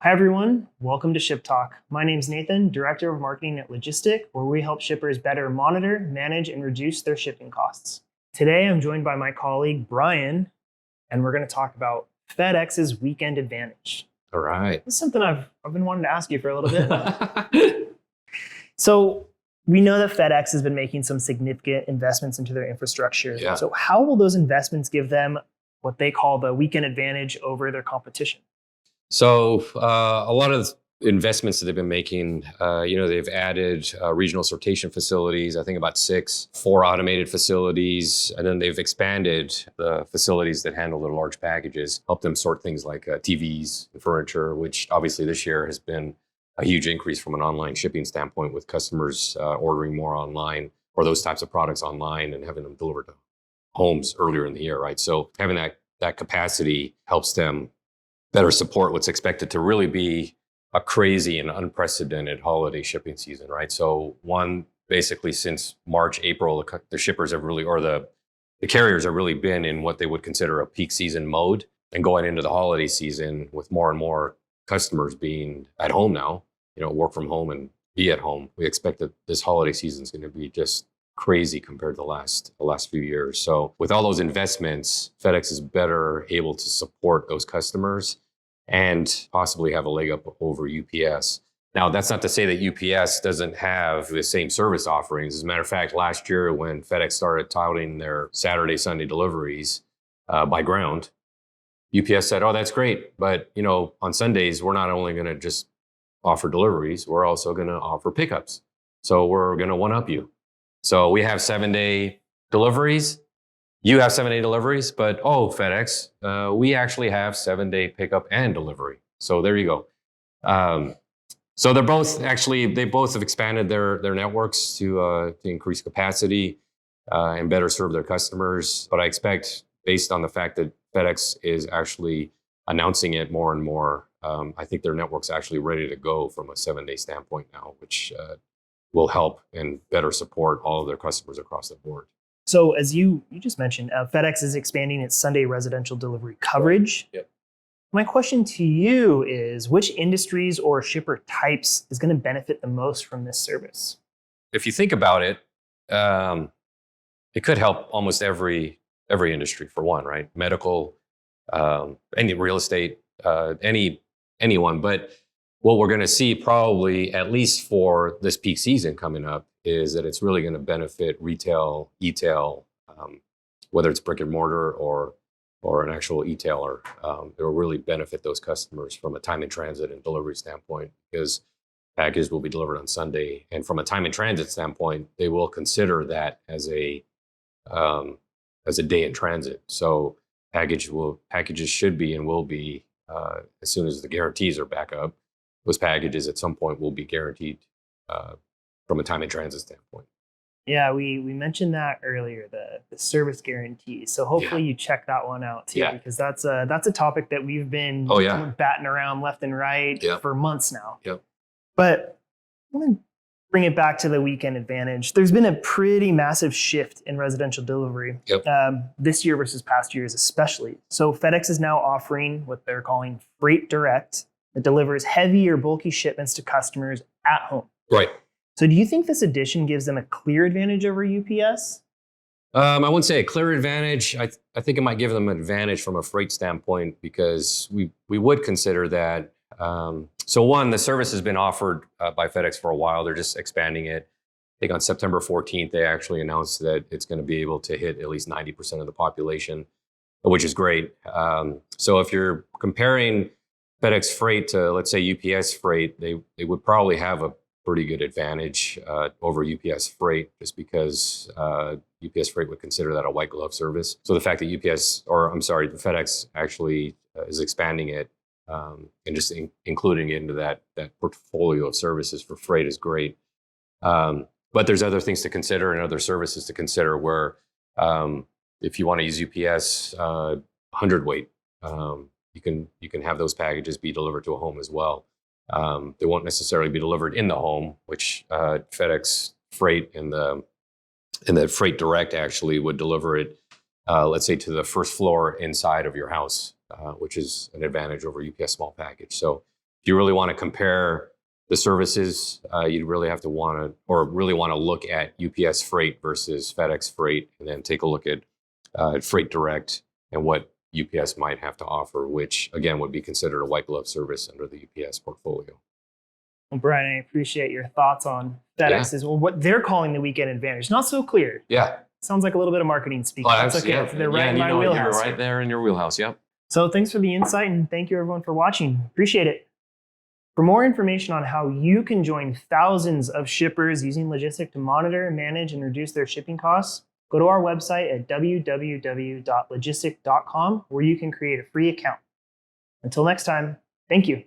Hi, everyone. Welcome to Ship Talk. My name is Nathan, Director of Marketing at Logistic, where we help shippers better monitor, manage, and reduce their shipping costs. Today, I'm joined by my colleague, Brian, and we're going to talk about FedEx's weekend advantage. All right. This is something I've been wanting to ask you for a little bit. So we know that FedEx has been making some significant investments into their infrastructure. Yeah. So how will those investments give them what they call the weekend advantage over their competition? So a lot of investments that they've been making, they've added regional sortation facilities, I think about 4 automated facilities, and then they've expanded the facilities that handle their large packages, help them sort things like TVs and furniture, which obviously this year has been a huge increase from an online shipping standpoint with customers ordering more online or those types of products online and having them delivered to homes earlier in the year, right? So having that capacity helps them better support what's expected to really be a crazy and unprecedented holiday shipping season, right? So basically since March, April, the shippers have really, or the carriers have really been in what they would consider a peak season mode, and going into the holiday season with more and more customers being at home now, work from home and be at home. We expect that this holiday season is going to be just crazy compared to the last few years. So with all those investments, FedEx is better able to support those customers and possibly have a leg up over UPS. Now, that's not to say that UPS doesn't have the same service offerings. As a matter of fact, last year when FedEx started touting their Saturday, Sunday deliveries by ground, UPS said, "Oh, that's great, but on Sundays we're not only going to just offer deliveries, we're also going to offer pickups. So we're going to one-up you. So we have 7-day deliveries. You have 7-day deliveries, but FedEx, we actually have 7-day pickup and delivery. So there you go." So they both have expanded their networks to increase capacity and better serve their customers. But I expect, based on the fact that FedEx is actually announcing it more and more, I think their network's actually ready to go from a 7-day standpoint now, which will help and better support all of their customers across the board. So as you just mentioned, FedEx is expanding its Sunday residential delivery coverage. Yep. My question to you is, which industries or shipper types is going to benefit the most from this service? If you think about it, it could help almost every industry, for one, right? Medical, any real estate, anyone. But what we're going to see probably, at least for this peak season coming up, is that it's really going to benefit retail, e-tail, whether it's brick and mortar or an actual e-tailer. It will really benefit those customers from a time in transit and delivery standpoint, because packages will be delivered on Sunday. And from a time in transit standpoint, they will consider that as a day in transit. So packages should be and will be, as soon as the guarantees are back up, those packages at some point will be guaranteed from a time in transit standpoint. Yeah, we mentioned that earlier, the service guarantee. So hopefully you check that one out too, because that's a topic that we've been batting around left and right for months now. Yep. But I want to bring it back to the weekend advantage. There's been a pretty massive shift in residential delivery this year versus past years especially. So FedEx is now offering what they're calling Freight Direct, that delivers heavy or bulky shipments to customers at home. Right. So do you think this addition gives them a clear advantage over UPS? I wouldn't say a clear advantage. I think it might give them an advantage from a freight standpoint, because we would consider that. So one, the service has been offered by FedEx for a while. They're just expanding it. I think on September 14th, they actually announced that it's going to be able to hit at least 90% of the population, which is great. So if you're comparing FedEx Freight to, let's say, UPS Freight, they would probably have a pretty good advantage over UPS Freight, just because UPS Freight would consider that a white glove service. So the fact that the FedEx actually is expanding it and just including it into that portfolio of services for freight is great. But there's other things to consider and other services to consider where if you want to use UPS 100-weight, you can have those packages be delivered to a home as well. They won't necessarily be delivered in the home, which FedEx Freight and the Freight Direct actually would deliver it, let's say, to the first floor inside of your house, which is an advantage over UPS small package. So if you really want to compare the services, you'd really have to want to look at UPS Freight versus FedEx Freight, and then take a look at Freight Direct and what UPS might have to offer, which again would be considered a white glove service under the UPS portfolio. Well, Brian, I appreciate your thoughts on FedEx well, what they're calling the weekend advantage. Not so clear. Yeah. Sounds like a little bit of marketing speak. Oh, That's okay. They're right in my wheelhouse. You're right there in your wheelhouse. Yep. So thanks for the insight, and thank you everyone for watching. Appreciate it. For more information on how you can join thousands of shippers using Logistic to monitor, manage, and reduce their shipping costs, go to our website at www.logistic.com, where you can create a free account. Until next time, thank you.